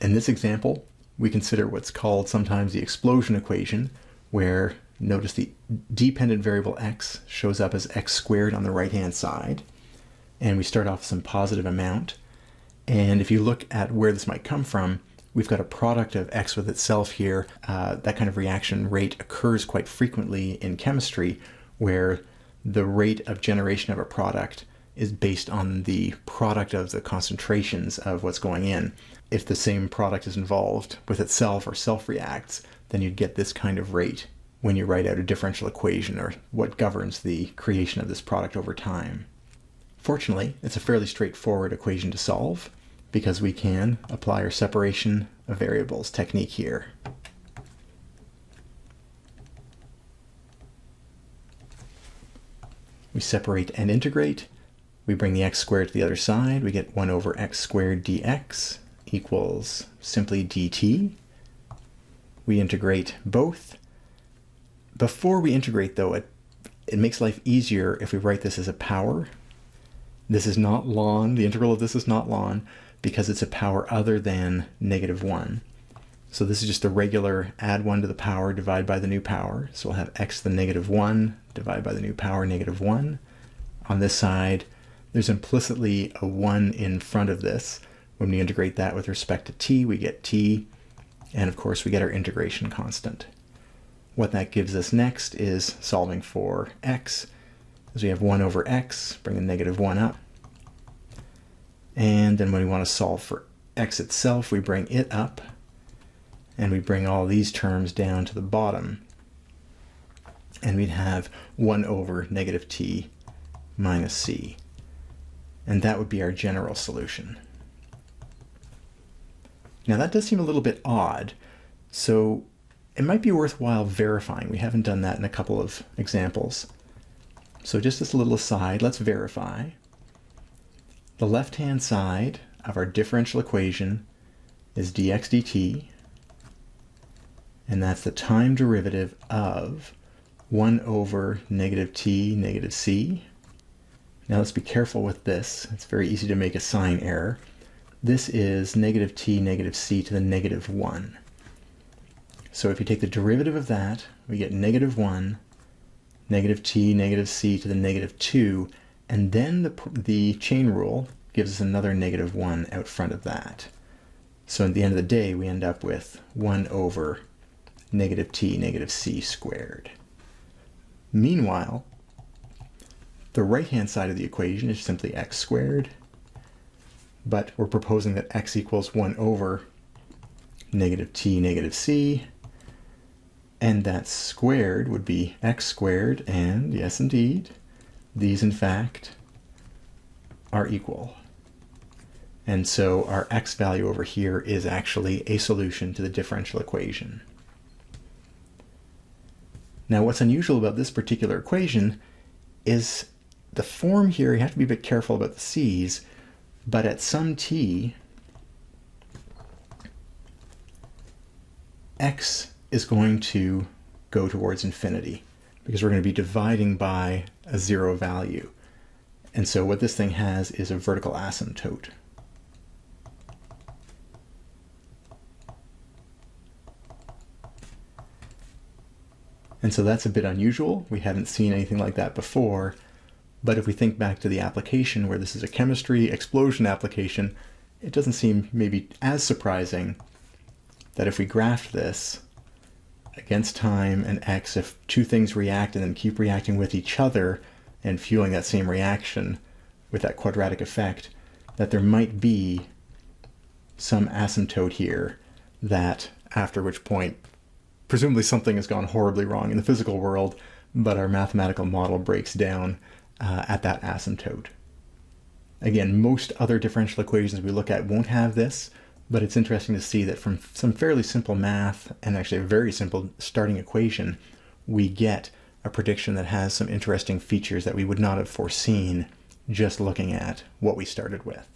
In this example, we consider what's called sometimes the explosion equation, where notice the dependent variable x shows up as x squared on the right-hand side, and we start off with some positive amount. And if you look at where this might come from, we've got a product of x with itself here. That kind of reaction rate occurs quite frequently in chemistry, where the rate of generation of a product is based on the product of the concentrations of what's going in. If the same product is involved with itself or self-reacts, then you'd get this kind of rate when you write out a differential equation, or what governs the creation of this product over time. Fortunately, it's a fairly straightforward equation to solve, because we can apply our separation of variables technique here. We separate and integrate. We bring the x squared to the other side. We get 1 over x squared dx equals simply dt. We integrate both. Before we integrate, though, it makes life easier if we write this as a power. This is not ln. The integral of this is not ln, because it's a power other than -1. So this is just a regular add 1 to the power, divide by the new power. So we'll have x to the -1, divide by the new power, -1. On this side, there's implicitly a 1 in front of this. When we integrate that with respect to t, we get t, and of course we get our integration constant. What that gives us next is solving for x, as we have 1 over x, bring the -1 up. And then when we want to solve for x itself, we bring it up, and we bring all these terms down to the bottom. And we'd have 1 over -t minus c. And that would be our general solution. Now that does seem a little bit odd, so it might be worthwhile verifying. We haven't done that in a couple of examples. So just as a little aside, let's verify. The left-hand side of our differential equation is dx dt, and that's the time derivative of 1 over -t c. Now let's be careful with this. It's very easy to make a sign error. This is -t c to the -1. So if you take the derivative of that, we get -1, -t c to the -2, and then the chain rule gives us another -1 out front of that. So at the end of the day, we end up with 1 over -t c squared. Meanwhile, the right-hand side of the equation is simply x squared, but we're proposing that x equals 1 over -t c, and that squared would be x squared, and yes indeed, these in fact are equal. And so our x value over here is actually a solution to the differential equation. Now what's unusual about this particular equation is the form here. You have to be a bit careful about the c's, but at some t, x is going to go towards infinity, because we're going to be dividing by a 0 value. And so what this thing has is a vertical asymptote. And so that's a bit unusual. We haven't seen anything like that before. But if we think back to the application where this is a chemistry explosion application, it doesn't seem maybe as surprising that if we graphed this against time and x, if two things react and then keep reacting with each other and fueling that same reaction with that quadratic effect, that there might be some asymptote here, that after which point presumably something has gone horribly wrong in the physical world, but our mathematical model breaks down at that asymptote. Again, most other differential equations we look at won't have this, but it's interesting to see that from some fairly simple math, and actually a very simple starting equation, we get a prediction that has some interesting features that we would not have foreseen just looking at what we started with.